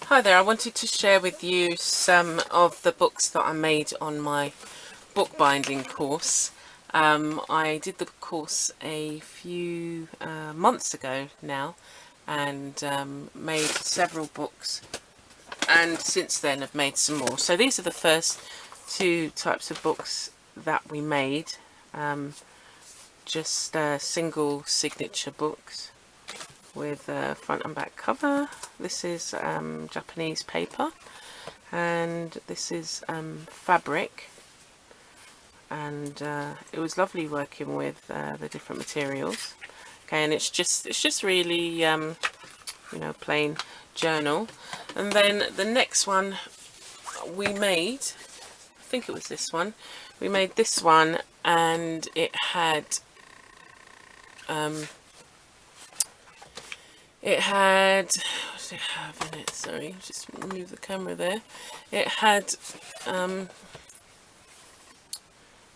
Hi there, I wanted to share with you some of the books that I made on my bookbinding course. I did the course a few months ago now and made several books, and since then I've made some more. So these are the first two types of books that we made, just single signature books with a front and back cover. This is Japanese paper, and this is fabric, and it was lovely working with the different materials. Okay, and it's just really you know, plain journal. And then the next one we made, I think it was this one, we made this one, and it had what did it have in it? Sorry, just move the camera there. It had,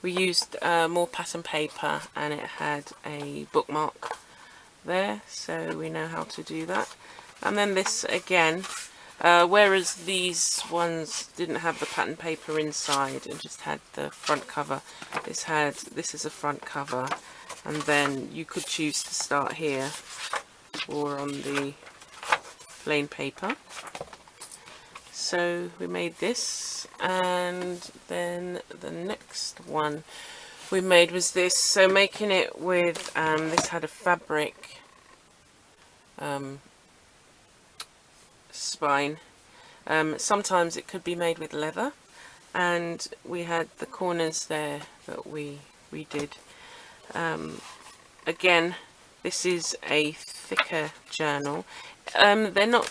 we used more pattern paper, and it had a bookmark there, so we know how to do that. And then this again, whereas these ones didn't have the pattern paper inside and just had the front cover, this is a front cover, and then you could choose to start here or on the plain paper. So we made this, and then the next one we made was this. So making it with this had a fabric spine. Sometimes it could be made with leather, and we had the corners there that we did. Again, this is a thicker journal. They're not,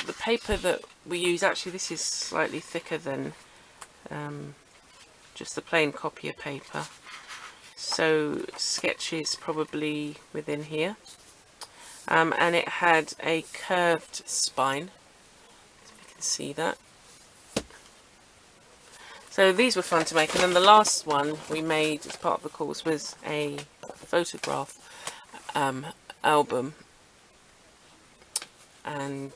the paper that we use, actually this is slightly thicker than just the plain copier paper. So sketches probably within here. And it had a curved spine, if you can see that. So these were fun to make. And then the last one we made as part of the course was a photograph album, and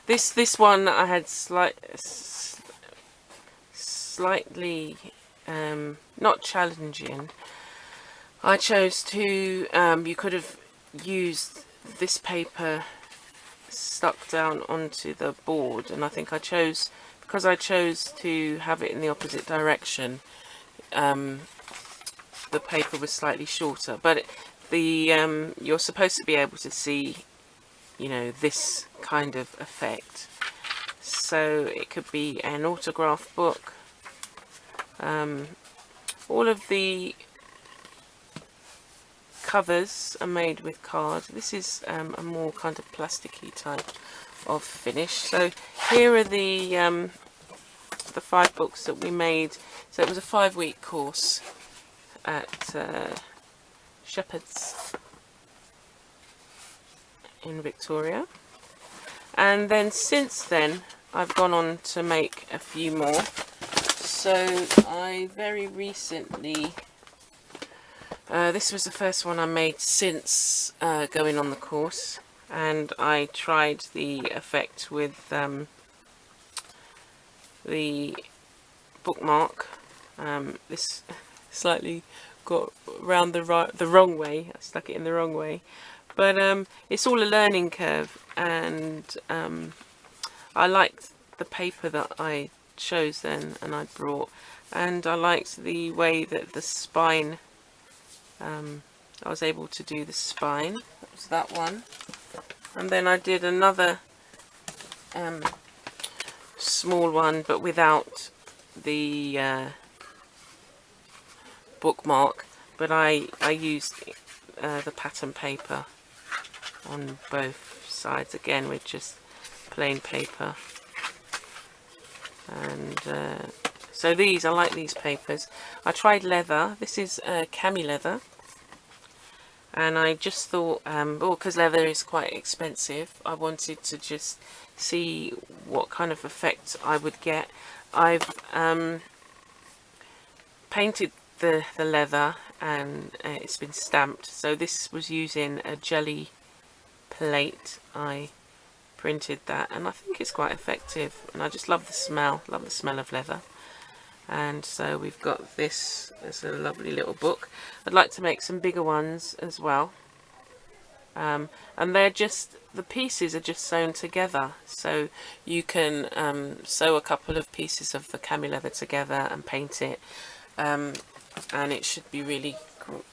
this one I had slightly not challenging. I chose to you could have used this paper stuck down onto the board, and I think I chose, because I chose to have it in the opposite direction, the paper was slightly shorter, but you're supposed to be able to see, you know, this kind of effect. So it could be an autograph book. All of the covers are made with card. This is a more kind of plasticky type of finish. So here are the 5 books that we made. So it was a 5-week course at Shepherd's in Victoria, and then since then I've gone on to make a few more. So I very recently, this was the first one I made since going on the course, and I tried the effect with the bookmark. This slightly got round the wrong way. I stuck it in the wrong way, but it's all a learning curve, and I liked the paper that I chose then and I brought, and I liked the way that the spine, I was able to do the spine. That was that one, and then I did another small one but without the bookmark, but I used the pattern paper on both sides, again with just plain paper. And so these, I like these papers. I tried leather. This is cami leather, and I just thought, well, because leather is quite expensive, I wanted to just see what kind of effect I would get. I've painted the leather, and it's been stamped. So this was using a jelly plate I printed that, and I think it's quite effective, and I just love the smell of leather. And so we've got this as a lovely little book. I'd like to make some bigger ones as well, and they're just, the pieces are just sewn together, so you can sew a couple of pieces of the cami leather together and paint it, and it should be really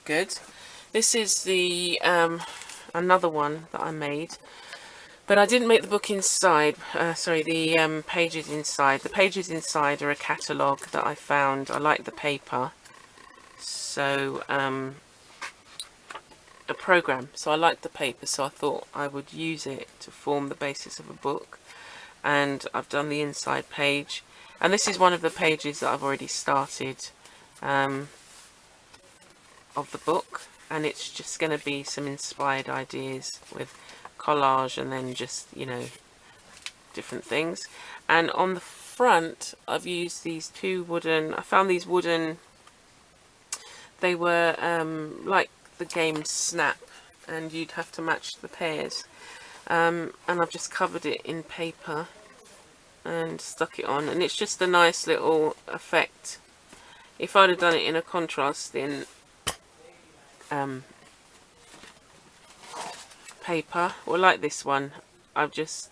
good. This is the another one that I made, but I didn't make the book inside, sorry, the pages inside. The pages inside are a catalogue that I found. I like the paper, so a program, so I liked the paper, so I thought I would use it to form the basis of a book. And I've done the inside page, and this is one of the pages that I've already started of the book, and it's just going to be some inspired ideas with collage and then just, you know, different things. And on the front I've used these two wooden, I found these wooden, they were like the game Snap, and you'd have to match the pairs, and I've just covered it in paper and stuck it on, and it's just a nice little effect. If I'd have done it in a contrasting paper, or like this one, I've just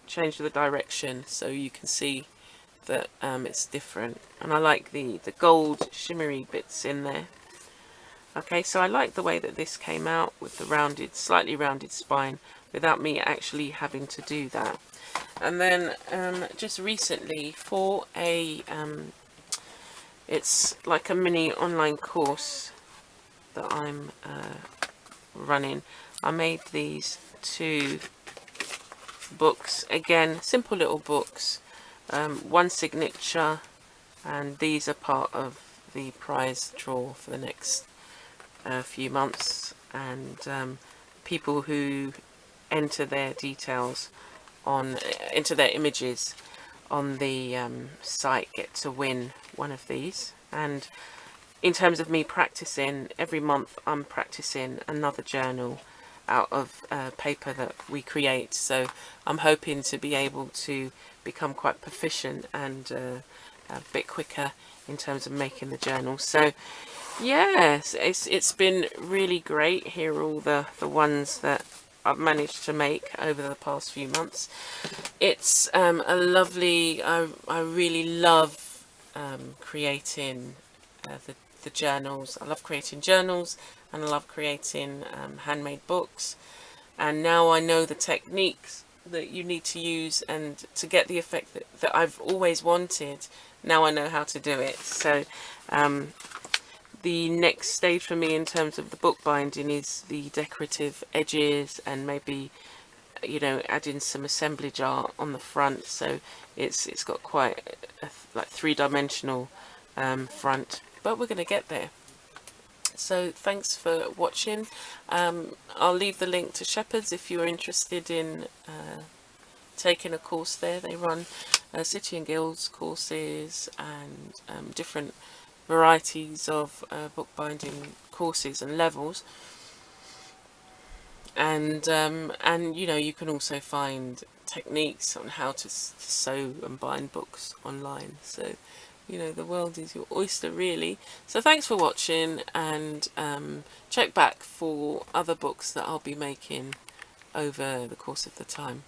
changed the direction so you can see that it's different, and I like the gold shimmery bits in there. Okay, so I like the way that this came out with the rounded, slightly rounded spine without me actually having to do that. And then just recently, for a it's like a mini online course that I'm running, I made these two books, again simple little books, one signature, and these are part of the prize draw for the next few months, and people who enter their details on, enter their images on the site get to win one of these. And in terms of me practicing, every month I'm practicing another journal out of paper that we create, so I'm hoping to be able to become quite proficient and a bit quicker in terms of making the journal. So yes, it's been really great. Here are all the ones that I've managed to make over the past few months. It's a lovely, I really love creating the journals. I love creating journals, and I love creating handmade books. And now I know the techniques that you need to use, and to get the effect that I've always wanted, now I know how to do it. So the next stage for me in terms of the book binding is the decorative edges, and maybe, you know, adding some assemblage art on the front, so it's got quite a like three-dimensional front, but we're going to get there. So thanks for watching. I'll leave the link to Shepherd's if you're interested in taking a course there. They run City and Guilds courses and different varieties of bookbinding courses and levels, and you know, you can also find techniques on how to sew and bind books online. So, you know, the world is your oyster, really. So thanks for watching, and check back for other books that I'll be making over the course of the time.